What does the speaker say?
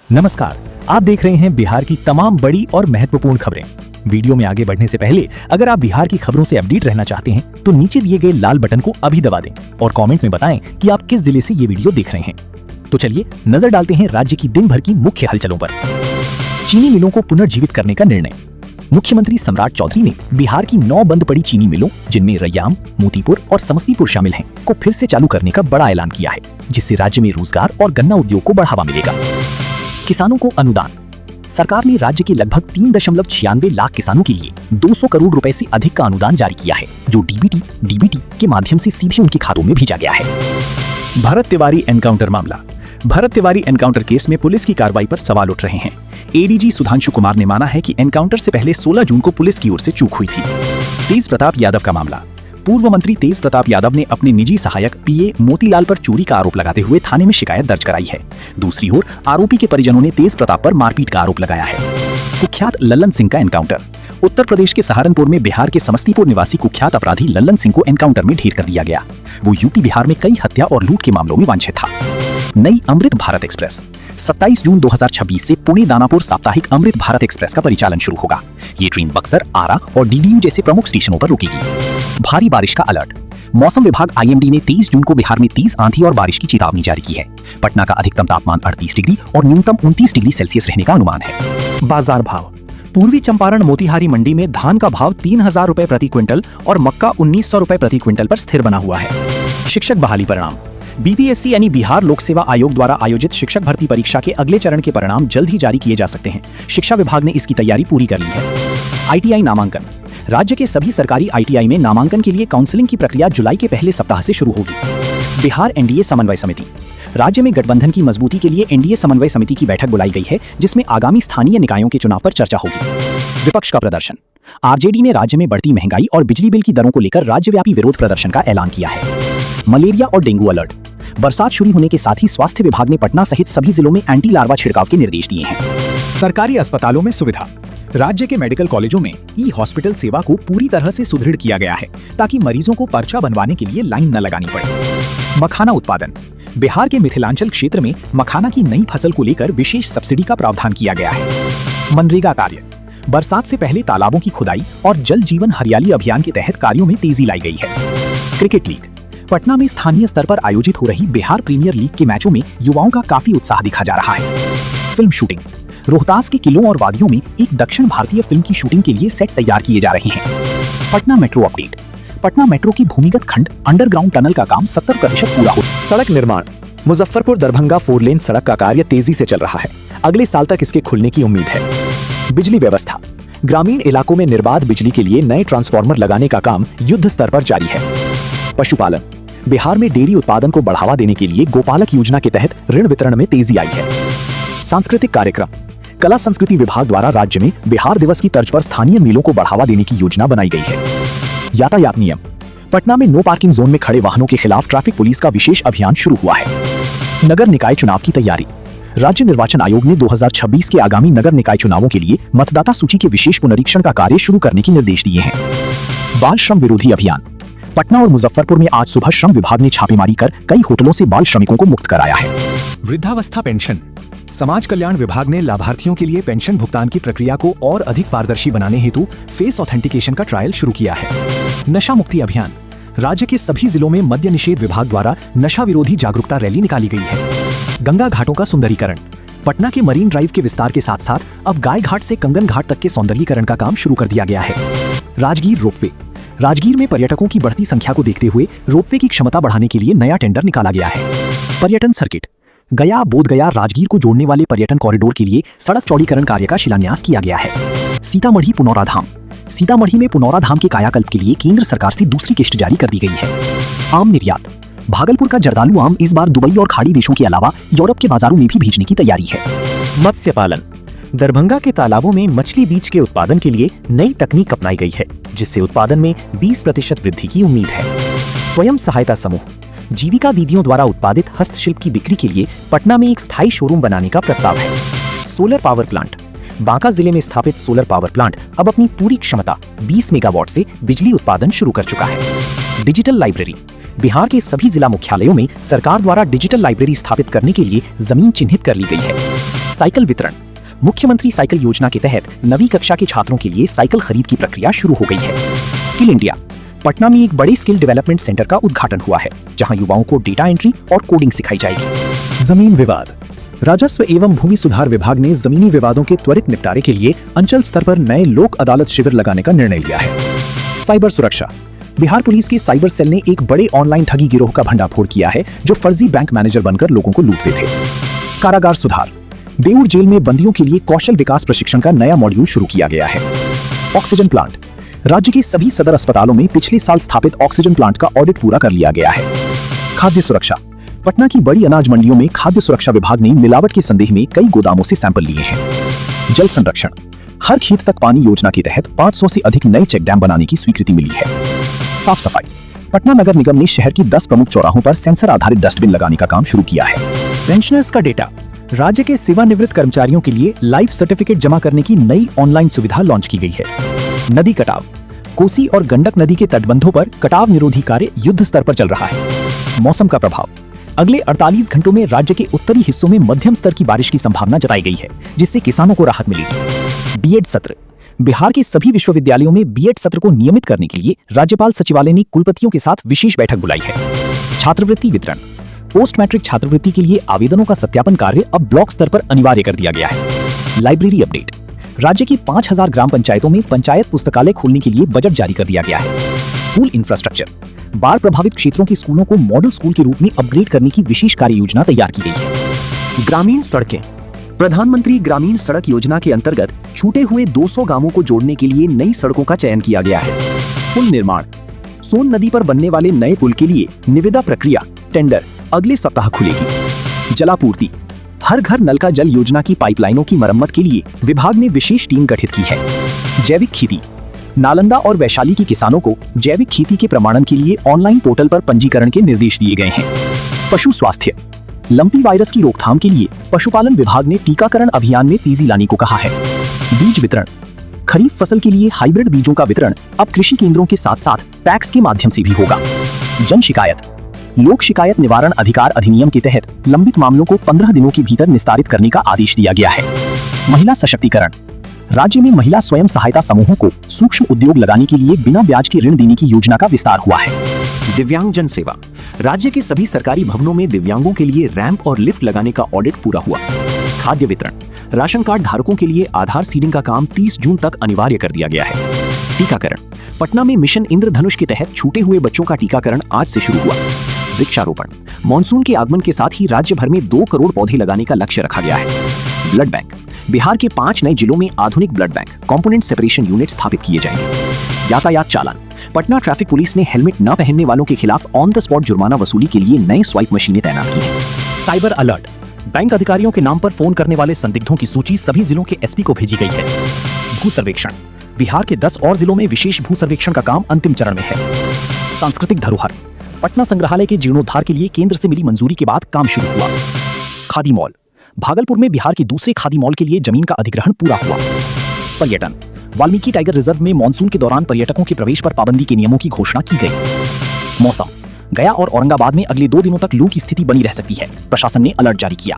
नमस्कार, आप देख रहे हैं बिहार की तमाम बड़ी और महत्वपूर्ण खबरें। वीडियो में आगे बढ़ने से पहले अगर आप बिहार की खबरों से अपडेट रहना चाहते हैं तो नीचे दिए गए लाल बटन को अभी दबा दें और कमेंट में बताएं कि आप किस जिले से ये वीडियो देख रहे हैं। तो चलिए नजर डालते हैं राज्य की दिन भर की मुख्य हलचलों पर। चीनी मिलों को पुनर्जीवित करने का निर्णय। मुख्यमंत्री सम्राट चौधरी ने बिहार की 9 बंद पड़ी चीनी मिलों, जिनमें रैयाम, मोतीपुर और समस्तीपुर शामिल हैं, को फिर से चालू करने का बड़ा ऐलान किया है, जिससे राज्य में रोजगार और गन्ना उद्योग को बढ़ावा मिलेगा। किसानों को अनुदान। सरकार ने राज्य के लगभग 3.96 लाख किसानों के लिए 200 करोड़ रुपए से अधिक का अनुदान जारी किया है, जो डीबीटी के माध्यम से सीधे उनके खातों में भेजा गया है। भरत तिवारी एनकाउंटर मामला। भरत तिवारी एनकाउंटर केस में पुलिस की कार्रवाई पर सवाल उठ रहे हैं। एडीजी सुधांशु कुमार ने माना है कि एनकाउंटर से पहले 16 जून को पुलिस की ओर से चूक हुई थी। तेज प्रताप यादव का मामला। पूर्व मंत्री तेज प्रताप यादव ने अपने निजी सहायक पीए मोतीलाल पर चोरी का आरोप लगाते हुए थाने में शिकायत दर्ज कराई है। दूसरी ओर आरोपी के परिजनों ने तेज प्रताप पर मारपीट का आरोप लगाया है। कुख्यात लल्लन सिंह का एनकाउंटर। उत्तर प्रदेश के सहारनपुर में बिहार के समस्तीपुर निवासी कुख्यात अपराधी लल्लन सिंह को एनकाउंटर में ढेर कर दिया गया। वो यूपी बिहार में कई हत्या और लूट के मामलों में वांछित था। नई अमृत भारत एक्सप्रेस। 27 जून 2026 से पुणे दानापुर साप्ताहिक अमृत भारत एक्सप्रेस का परिचालन शुरू होगा। ये ट्रेन बक्सर, आरा और डीडीयू जैसे प्रमुख स्टेशनों पर रुकेगी। भारी बारिश का अलर्ट। मौसम विभाग आईएमडी ने 23 जून को बिहार में तेज आंधी और बारिश की चेतावनी जारी की है। पटना का अधिकतम तापमान 38 डिग्री और न्यूनतम 29 डिग्री सेल्सियस रहने का अनुमान है। बाजार भाव। पूर्वी चंपारण मोतिहारी मंडी में धान का भाव 3000 रुपए प्रति क्विंटल और मक्का 1900 रुपए प्रति क्विंटल पर स्थिर बना हुआ है। शिक्षक बहाली परिणाम। बीपीएससी यानी बिहार लोक सेवा आयोग द्वारा आयोजित शिक्षक भर्ती परीक्षा के अगले चरण के परिणाम जल्द ही जारी किए जा सकते हैं। शिक्षा विभाग ने इसकी तैयारी पूरी कर ली है। आईटीआई नामांकन। राज्य के सभी सरकारी आईटीआई में नामांकन के लिए काउंसलिंग की प्रक्रिया जुलाई के पहले सप्ताह से शुरू होगी। बिहार एनडीए समन्वय समिति। राज्य में गठबंधन की मजबूती के लिए एनडीए समन्वय समिति की बैठक बुलाई गई है, जिसमें आगामी स्थानीय निकायों के चुनाव पर चर्चा होगी। विपक्ष का प्रदर्शन। आरजेडी ने राज्य में बढ़ती महंगाई और बिजली बिल की दरों को लेकर राज्यव्यापी विरोध प्रदर्शन का ऐलान किया है। मलेरिया और डेंगू अलर्ट। बरसात शुरू होने के साथ ही स्वास्थ्य विभाग ने पटना सहित सभी जिलों में एंटी लार्वा छिड़काव के निर्देश दिए हैं। सरकारी अस्पतालों में सुविधा। राज्य के मेडिकल कॉलेजों में ई हॉस्पिटल सेवा को पूरी तरह से सुदृढ़ किया गया है, ताकि मरीजों को पर्चा बनवाने के लिए लाइन न लगानी पड़े। मखाना उत्पादन। बिहार के मिथिलांचल क्षेत्र में मखाना की नई फसल को लेकर विशेष सब्सिडी का प्रावधान किया गया है। मनरेगा कार्य। बरसात से पहले तालाबों की खुदाई और जल जीवन हरियाली अभियान के तहत कार्यों में तेजी लाई गई है। Cricket league. पटना में स्थानीय स्तर पर आयोजित हो रही बिहार प्रीमियर लीग के मैचों में युवाओं का काफी उत्साह दिखा जा रहा है। Film shooting. रोहतास के किलों और वादियों में एक दक्षिण भारतीय फिल्म की शूटिंग के लिए सेट तैयार किए जा रहे हैं। Patna metro update. Patna metro की भूमिगत खंड अंडरग्राउंड टनल का काम 70% पूरा हो। सड़क निर्माण। मुजफ्फरपुर दरभंगा 4 लेन सड़क का कार्य तेजी से चल रहा है। अगले साल तक इसके खुलने की उम्मीद है। बिजली व्यवस्था। ग्रामीण इलाकों में निर्बाध बिजली के लिए नए ट्रांसफार्मर लगाने का काम युद्ध स्तर पर जारी है। पशुपालन। बिहार में डेयरी उत्पादन को बढ़ावा देने के लिए गोपालक योजना के तहत ऋण वितरण में तेजी आई है। सांस्कृतिक कार्यक्रम। कला संस्कृति विभाग द्वारा राज्य में बिहार दिवस की तर्ज पर स्थानीय मेलों को बढ़ावा देने की योजना बनाई गई है। यातायात नियम। पटना में नो पार्किंग जोन में खड़े वाहनों के खिलाफ ट्रैफिक पुलिस का विशेष अभियान शुरू हुआ है। नगर निकाय चुनाव की तैयारी। राज्य निर्वाचन आयोग ने 2026 के आगामी नगर निकाय चुनावों के लिए मतदाता सूची के विशेष पुनरीक्षण का कार्य शुरू करने के निर्देश दिए हैं। बाल श्रम विरोधी अभियान। पटना और मुजफ्फरपुर में आज सुबह श्रम विभाग ने छापेमारी कर कई होटलों से बाल श्रमिकों को मुक्त कराया है। वृद्धावस्था पेंशन। समाज कल्याण विभाग ने लाभार्थियों के लिए पेंशन भुगतान की प्रक्रिया को और अधिक पारदर्शी बनाने हेतु फेस ऑथेंटिकेशन का ट्रायल शुरू किया है। नशा मुक्ति अभियान। राज्य के सभी जिलों में मद्य निषेध विभाग द्वारा नशा विरोधी जागरूकता रैली निकाली गई है। गंगा घाटों का सुंदरीकरण। पटना के मरीन ड्राइव के विस्तार के साथ साथ अब गाय घाट से कंगन घाट तक के सौंदर्यीकरण का काम शुरू कर दिया गया है। राजगीर रोपवे। राजगीर में पर्यटकों की बढ़ती संख्या को देखते हुए रोपवे की क्षमता बढ़ाने के लिए नया टेंडर निकाला गया है। पर्यटन सर्किट। गया, बोधगया, राजगीर को जोड़ने वाले पर्यटन कॉरिडोर के लिए सड़क चौड़ीकरण कार्य का शिलान्यास किया गया है। सीतामढ़ी पुनौरा धाम। सीतामढ़ी में पुनौरा धाम के कायाकल्प के लिए केंद्र सरकार से दूसरी किस्त जारी कर दी गई है। आम निर्यात। भागलपुर का जर्दालू आम इस बार दुबई और खाड़ी देशों के अलावा यूरोप के बाजारों में भी भेजने की तैयारी है। मत्स्य पालन। दरभंगा के तालाबों में मछली बीज के उत्पादन के लिए नई तकनीक अपनाई गई है, जिससे उत्पादन में 20% वृद्धि की उम्मीद है। स्वयं सहायता समूह। जीविका दीदियों द्वारा उत्पादित हस्तशिल्प की बिक्री के लिए पटना में एक स्थायी शोरूम बनाने का प्रस्ताव है। Solar power plant. बांका जिले में स्थापित सोलर पावर प्लांट अब अपनी पूरी क्षमता 20 मेगावाट से बिजली उत्पादन शुरू कर चुका है। Digital library. बिहार के सभी जिला मुख्यालयों में सरकार द्वारा डिजिटल लाइब्रेरी स्थापित करने के लिए जमीन चिन्हित कर ली गई है। साइकिल वितरण। मुख्यमंत्री साइकिल योजना के तहत 9वीं कक्षा के छात्रों के लिए साइकिल खरीद की प्रक्रिया शुरू हो गई है। Skill India. पटना में एक बड़े स्किल डेवलपमेंट सेंटर का उद्घाटन हुआ है, जहां युवाओं को डेटा एंट्री और कोडिंग सिखाई जाएगी। जमीन विवाद। राजस्व एवं भूमि सुधार विभाग ने जमीनी विवादों के त्वरित निपटारे के लिए अंचल स्तर पर नए लोक अदालत शिविर लगाने का निर्णय लिया है। साइबर सुरक्षा। बिहार पुलिस के साइबर सेल ने एक बड़े ऑनलाइन ठगी गिरोह का भंडाफोड़ किया है, जो फर्जी बैंक मैनेजर बनकर लोगों को लूटते थे। कारागार सुधार। बेऊर जेल में बंदियों के लिए कौशल विकास प्रशिक्षण का नया मॉड्यूल शुरू किया गया है। Oxygen plant. राज्य के सभी सदर अस्पतालों में पिछले साल स्थापित ऑक्सीजन प्लांट का ऑडिट पूरा कर लिया गया है। खाद्य सुरक्षा। पटना की बड़ी अनाज मंडियों में खाद्य सुरक्षा विभाग ने मिलावट के संदेह में कई गोदामों से सैंपल लिए हैं। जल संरक्षण। हर खेत तक पानी योजना के तहत 500 से अधिक नए चेक डैम बनाने की स्वीकृति मिली है। साफ सफाई। पटना नगर निगम ने शहर की 10 प्रमुख चौराहों पर सेंसर आधारित डस्टबिन लगाने का काम शुरू किया है। पेंशनर्स का डेटा। राज्य के सेवानिवृत्त कर्मचारियों के लिए लाइफ सर्टिफिकेट जमा करने की नई ऑनलाइन सुविधा लॉन्च की गई है। नदी कटाव। कोसी और गंडक नदी के तटबंधों पर कटाव निरोधी कार्य युद्ध स्तर पर चल रहा है। मौसम का प्रभाव। अगले 48 घंटों में राज्य के उत्तरी हिस्सों में मध्यम स्तर की बारिश की संभावना जताई गई है, जिससे किसानों को राहत मिलेगी। बीएड सत्र। बिहार के सभी विश्वविद्यालयों में बीएड सत्र को नियमित करने के लिए राज्यपाल सचिवालय ने कुलपतियों के साथ विशेष बैठक बुलाई है। छात्रवृत्ति वितरण। पोस्ट मैट्रिक छात्रवृत्ति के लिए आवेदनों का सत्यापन कार्य अब ब्लॉक स्तर पर अनिवार्य कर दिया गया है। Library update. राज्य की 5000 ग्राम पंचायतों में पंचायत पुस्तकालय खोलने के लिए बजट जारी कर दिया गया है। School infrastructure. बाढ़ प्रभावित क्षेत्रों के स्कूलों को मॉडल स्कूल के रूप में अपग्रेड करने की विशेष कार्य योजना तैयार की गई है। ग्रामीण सड़कें। प्रधानमंत्री ग्रामीण सड़क योजना के अंतर्गत छूटे हुए 200 गांवों को जोड़ने के लिए नई सड़कों का चयन किया गया है। पुल निर्माण। सोन नदी पर बनने वाले नए पुल के लिए निविदा प्रक्रिया टेंडर अगले सप्ताह खुलेगी। जलापूर्ति। हर घर नल का जल योजना की पाइपलाइनों की मरम्मत के लिए विभाग ने विशेष टीम गठित की है। जैविक खेती। नालंदा और वैशाली के किसानों को जैविक खेती के प्रमाणन के लिए ऑनलाइन पोर्टल पर पंजीकरण के निर्देश दिए गए हैं। पशु स्वास्थ्य। लंपी वायरस की रोकथाम के लिए पशुपालन विभाग ने टीकाकरण अभियान में तेजी लाने को कहा है। बीज वितरण। खरीफ फसल के लिए हाइब्रिड बीजों का वितरण अब कृषि केंद्रों के साथ साथ पैक्स के माध्यम से भी होगा। जन शिकायत। लोक शिकायत निवारण अधिकार अधिनियम के तहत लंबित मामलों को 15 दिनों के भीतर निस्तारित करने का आदेश दिया गया है। महिला सशक्तिकरण। राज्य में महिला स्वयं सहायता समूहों को सूक्ष्म उद्योग लगाने के लिए बिना ब्याज के ऋण देने की योजना का विस्तार हुआ है। दिव्यांग जन सेवा। राज्य के सभी सरकारी भवनों में दिव्यांगों के लिए रैंप और लिफ्ट लगाने का ऑडिट पूरा हुआ। खाद्य वितरण। राशन कार्ड धारकों के लिए आधार सीडिंग का काम 30 जून तक अनिवार्य कर दिया गया है। टीकाकरण। पटना में मिशन इंद्रधनुष के तहत छूटे हुए बच्चों का टीकाकरण आज से शुरू हुआ। वृक्षारोपण। मॉनसून के आगमन के साथ ही राज्य भर में 2 करोड़ पौधे लगाने का लक्ष्य रखा गया है। Blood bank. बिहार के 5 नए जिलों में आधुनिक blood bank component separation unit स्थापित किए जाएंगे। यातायात चालान। पटना ट्रैफिक पुलिस ने हेलमेट न पहनने वालों के खिलाफ ऑन द स्पॉट जुर्माना वसूली के लिए नए स्वाइप मशीनें तैनात की हैं। Cyber alert. बैंक अधिकारियों के नाम पर फोन करने वाले संदिग्धों की सूची सभी जिलों के एसपी को भेजी गई है। भू सर्वेक्षण। बिहार के 10 और जिलों में विशेष भू सर्वेक्षण का काम अंतिम चरण में है। सांस्कृतिक धरोहर। पटना संग्रहालय के जीर्णोद्धार के लिए केंद्र से मिली मंजूरी के बाद काम शुरू हुआ। खादी मॉल। भागलपुर में बिहार के दूसरे खादी मॉल के लिए जमीन का अधिग्रहण पूरा हुआ। पर्यटन। वाल्मीकि टाइगर रिजर्व में मानसून के दौरान पर्यटकों के प्रवेश पर पाबंदी के नियमों की घोषणा की गई। मौसम। गया और औरंगाबाद में अगले 2 दिनों तक लू की स्थिति बनी रह सकती है, प्रशासन ने अलर्ट जारी किया।